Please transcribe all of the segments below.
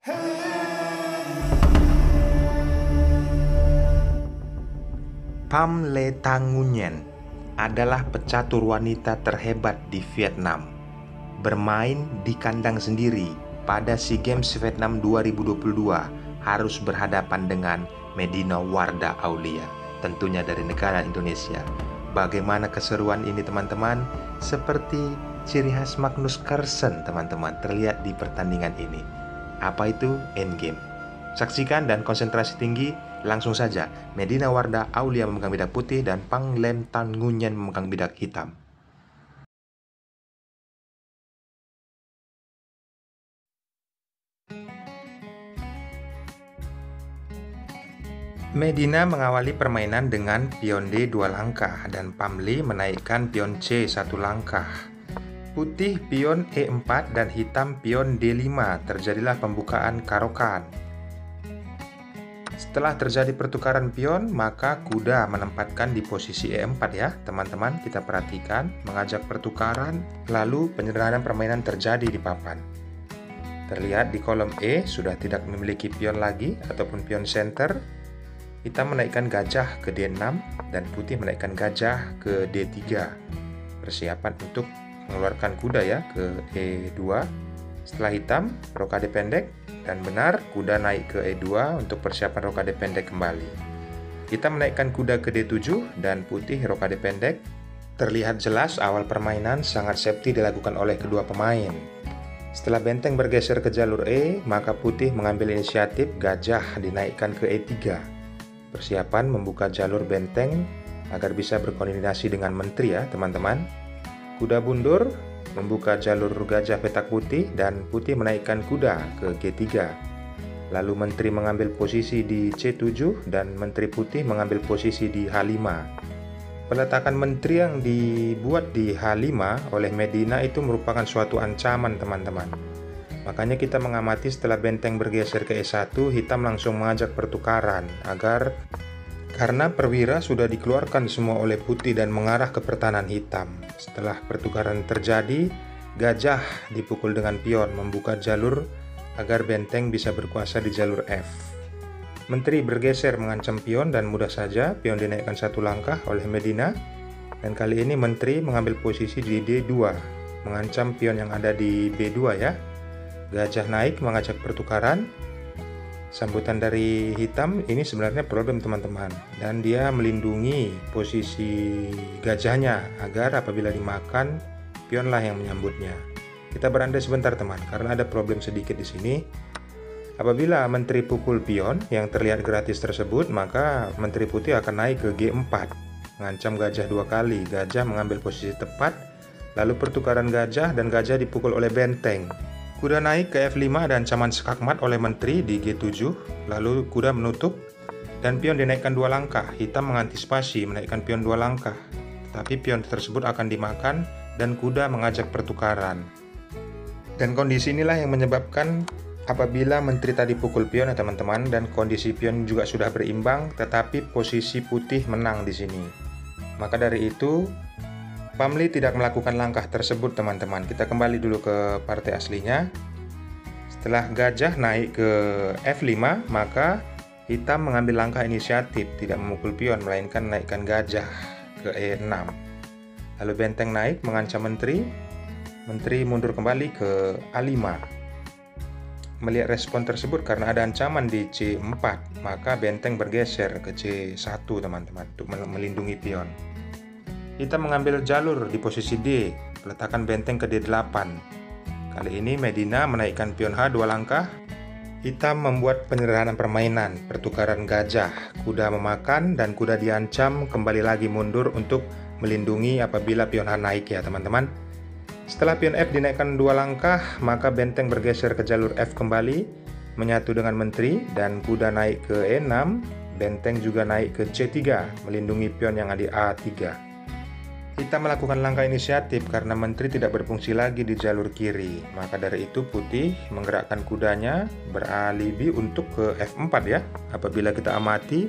Pham Le Thang Nguyen adalah pecatur wanita terhebat di Vietnam. Bermain di kandang sendiri pada SEA Games Vietnam 2022 harus berhadapan dengan Medina Wardah Aulia, tentunya dari negara Indonesia. Bagaimana keseruan ini teman-teman? Seperti ciri khas Magnus Carlsen teman-teman terlihat di pertandingan ini. Apa itu endgame? Saksikan dan konsentrasi tinggi. Langsung saja, Medina Wardah Aulia memegang bidak putih dan Pham Le Thang Nguyen memegang bidak hitam. Medina mengawali permainan dengan pion D 2 langkah dan Pham Le menaikkan pion C 1 langkah. Putih pion E4 dan hitam pion D5. Terjadilah pembukaan karokan. Setelah terjadi pertukaran pion, maka kuda menempatkan di posisi E4 ya, teman-teman. Kita perhatikan, mengajak pertukaran, lalu penyederhanaan permainan terjadi di papan. Terlihat di kolom E sudah tidak memiliki pion lagi ataupun pion center. Hitam menaikkan gajah ke D6 dan putih menaikkan gajah ke D3. Persiapan untuk mengeluarkan kuda ya ke E2. Setelah hitam, rokade pendek. Dan benar, kuda naik ke E2 untuk persiapan rokade pendek kembali. Kita menaikkan kuda ke D7 dan putih rokade pendek. Terlihat jelas awal permainan sangat safety dilakukan oleh kedua pemain. Setelah benteng bergeser ke jalur E, maka putih mengambil inisiatif gajah dinaikkan ke E3. Persiapan membuka jalur benteng agar bisa berkoordinasi dengan menteri ya teman-teman. Kuda mundur, membuka jalur gajah petak putih dan putih menaikkan kuda ke G3. Lalu menteri mengambil posisi di C7 dan menteri putih mengambil posisi di H5. Peletakan menteri yang dibuat di H5 oleh Medina itu merupakan suatu ancaman teman-teman. Makanya kita mengamati setelah benteng bergeser ke E1, hitam langsung mengajak pertukaran karena perwira sudah dikeluarkan semua oleh putih dan mengarah ke pertahanan hitam. Setelah pertukaran terjadi, gajah dipukul dengan pion membuka jalur agar benteng bisa berkuasa di jalur F. Menteri bergeser mengancam pion dan mudah saja pion dinaikkan 1 langkah oleh Medina. Dan kali ini menteri mengambil posisi di D2, mengancam pion yang ada di B2 ya. Gajah naik mengajak pertukaran. Sambutan dari hitam ini sebenarnya problem teman-teman, dan dia melindungi posisi gajahnya agar apabila dimakan pionlah yang menyambutnya. Kita berandai sebentar teman, karena ada problem sedikit di sini. Apabila menteri pukul pion yang terlihat gratis tersebut, maka menteri putih akan naik ke G4, mengancam gajah 2 kali. Gajah mengambil posisi tepat, lalu pertukaran gajah dan gajah dipukul oleh benteng. Kuda naik ke F5 dan ancaman skakmat oleh menteri di G7, lalu kuda menutup dan pion dinaikkan 2 langkah. Hitam mengantisipasi menaikkan pion 2 langkah, tetapi pion tersebut akan dimakan dan kuda mengajak pertukaran. Dan kondisi inilah yang menyebabkan apabila menteri tadi pukul pion ya teman-teman, dan kondisi pion juga sudah berimbang, tetapi posisi putih menang di sini. Maka dari itu Pham Le tidak melakukan langkah tersebut teman-teman. Kita kembali dulu ke partai aslinya. Setelah gajah naik ke F5, maka hitam mengambil langkah inisiatif, tidak memukul pion melainkan menaikkan gajah ke E6. Lalu benteng naik mengancam menteri. Menteri mundur kembali ke A5. Melihat respon tersebut karena ada ancaman di C4, maka benteng bergeser ke C1 teman-teman untuk melindungi pion. Hitam mengambil jalur di posisi D, peletakan benteng ke D8. Kali ini Medina menaikkan pion H 2 langkah. Hitam membuat penyederhanaan permainan, pertukaran gajah, kuda memakan dan kuda diancam kembali lagi mundur untuk melindungi apabila pion H naik ya teman-teman. Setelah pion F dinaikkan 2 langkah, maka benteng bergeser ke jalur F kembali, menyatu dengan menteri dan kuda naik ke E6, benteng juga naik ke C3, melindungi pion yang ada di A3. Hitam melakukan langkah inisiatif karena menteri tidak berfungsi lagi di jalur kiri. Maka dari itu putih menggerakkan kudanya beralibi untuk ke F4 ya. Apabila kita amati,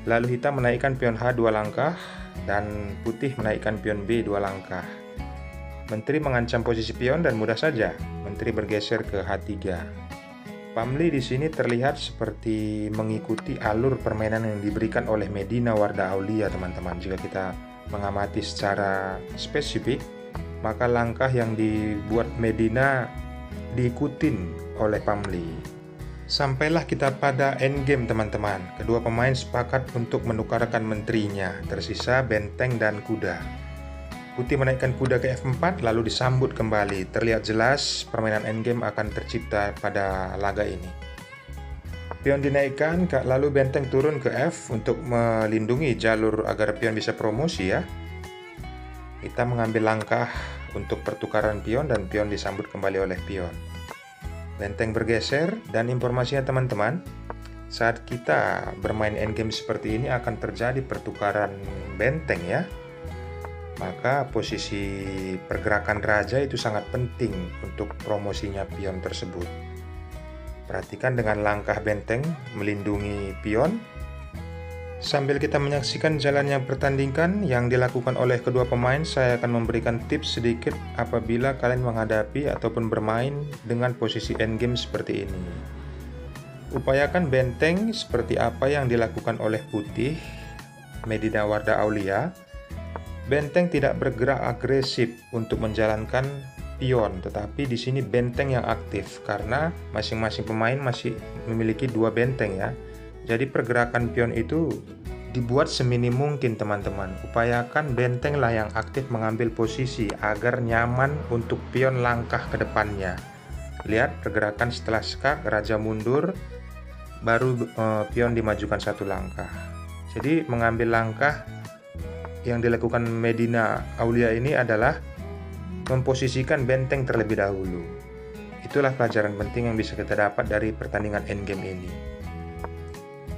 lalu hitam menaikkan pion H 2 langkah dan putih menaikkan pion B 2 langkah. Menteri mengancam posisi pion dan mudah saja menteri bergeser ke H3. Pamli di sini terlihat seperti mengikuti alur permainan yang diberikan oleh Medina Warda Aulia, teman-teman. Jika kita mengamati secara spesifik, maka langkah yang dibuat Medina diikutin oleh Pamli. Sampailah kita pada endgame, teman-teman. Kedua pemain sepakat untuk menukarkan menterinya, tersisa benteng dan kuda. Putih menaikkan kuda ke F4 lalu disambut kembali. Terlihat jelas permainan endgame akan tercipta pada laga ini. Pion dinaikkan lalu benteng turun ke F untuk melindungi jalur agar pion bisa promosi ya. Kita mengambil langkah untuk pertukaran pion dan pion disambut kembali oleh pion. Benteng bergeser dan informasinya teman-teman, saat kita bermain endgame seperti ini akan terjadi pertukaran benteng ya. Maka posisi pergerakan raja itu sangat penting untuk promosinya pion tersebut. Perhatikan dengan langkah benteng melindungi pion. Sambil kita menyaksikan jalannya pertandingan yang dilakukan oleh kedua pemain, saya akan memberikan tips sedikit apabila kalian menghadapi ataupun bermain dengan posisi endgame seperti ini. Upayakan benteng seperti apa yang dilakukan oleh Putih, Medina Warda Aulia. Benteng tidak bergerak agresif untuk menjalankan pion, tetapi di sini benteng yang aktif karena masing-masing pemain masih memiliki dua benteng ya. Jadi pergerakan pion itu dibuat seminim mungkin, teman-teman. Upayakan bentenglah yang aktif mengambil posisi agar nyaman untuk pion langkah ke depannya. Lihat pergerakan setelah skak, raja mundur, baru pion dimajukan satu langkah. Jadi mengambil langkah yang dilakukan Medina Aulia ini adalah memposisikan benteng terlebih dahulu. Itulah pelajaran penting yang bisa kita dapat dari pertandingan endgame ini.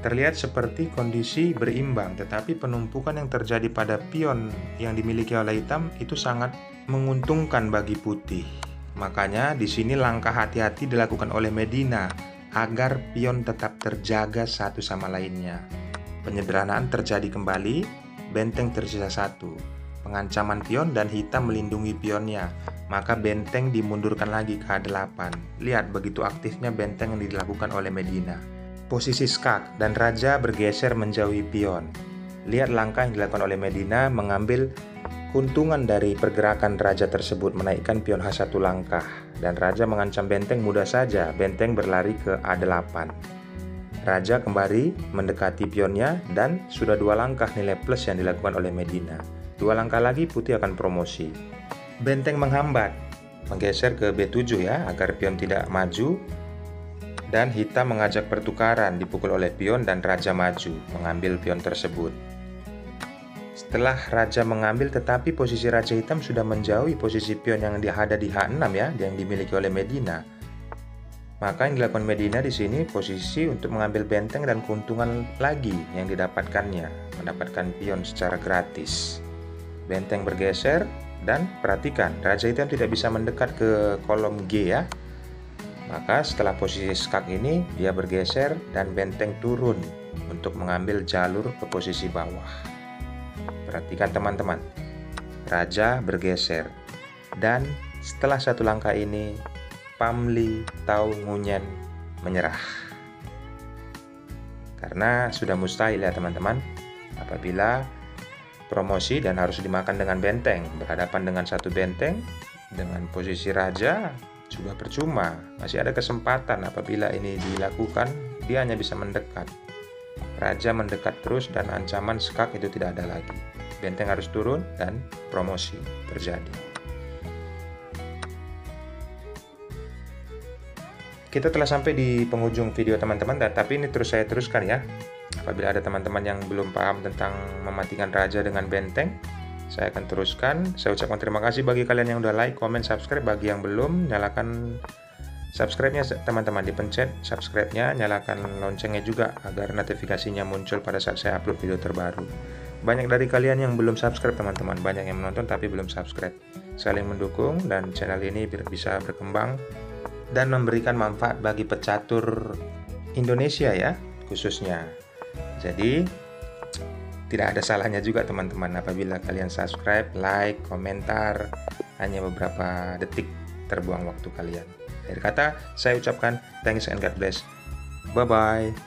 Terlihat seperti kondisi berimbang, tetapi penumpukan yang terjadi pada pion yang dimiliki oleh hitam itu sangat menguntungkan bagi putih. Makanya di sini langkah hati-hati dilakukan oleh Medina agar pion tetap terjaga satu sama lainnya. Penyederhanaan terjadi kembali. Benteng tersisa satu, pengancaman pion dan hitam melindungi pionnya, maka benteng dimundurkan lagi ke H8. Lihat begitu aktifnya benteng yang dilakukan oleh Medina. Posisi skak dan raja bergeser menjauhi pion. Lihat langkah yang dilakukan oleh Medina mengambil keuntungan dari pergerakan raja tersebut, menaikkan pion H1 langkah, dan raja mengancam benteng mudah saja, benteng berlari ke A8. Raja kembali mendekati pionnya dan sudah dua langkah nilai plus yang dilakukan oleh Medina. Dua langkah lagi putih akan promosi. Benteng menghambat, menggeser ke B7 ya agar pion tidak maju, dan hitam mengajak pertukaran, dipukul oleh pion dan raja maju mengambil pion tersebut. Setelah raja mengambil tetapi posisi raja hitam sudah menjauhi posisi pion yang ada di H6 ya, yang dimiliki oleh Medina. Maka yang dilakukan Medina di sini posisi untuk mengambil benteng dan keuntungan lagi yang didapatkannya, mendapatkan pion secara gratis. Benteng bergeser dan perhatikan raja hitam tidak bisa mendekat ke kolom G ya. Maka setelah posisi skak ini dia bergeser dan benteng turun untuk mengambil jalur ke posisi bawah. Perhatikan teman-teman, raja bergeser dan setelah satu langkah ini Pamli Tau Ngunyen menyerah. Karena sudah mustahil ya teman-teman, apabila promosi dan harus dimakan dengan benteng, berhadapan dengan satu benteng dengan posisi raja juga percuma. Masih ada kesempatan apabila ini dilakukan, dia hanya bisa mendekat. Raja mendekat terus dan ancaman skak itu tidak ada lagi. Benteng harus turun dan promosi terjadi. Kita telah sampai di penghujung video teman-teman, tapi ini terus saya teruskan ya. Apabila ada teman-teman yang belum paham tentang mematikan raja dengan benteng, saya akan teruskan. Saya ucapkan terima kasih bagi kalian yang udah like, comment, subscribe. Bagi yang belum, nyalakan subscribe-nya teman-teman, dipencet subscribe-nya, nyalakan loncengnya juga agar notifikasinya muncul pada saat saya upload video terbaru. Banyak dari kalian yang belum subscribe teman-teman, banyak yang menonton tapi belum subscribe. Saling mendukung dan channel ini bisa berkembang dan memberikan manfaat bagi pecatur Indonesia ya khususnya. Jadi tidak ada salahnya juga teman-teman apabila kalian subscribe, like, komentar, hanya beberapa detik terbuang waktu kalian. Akhir kata, saya ucapkan thanks and God bless. Bye-bye.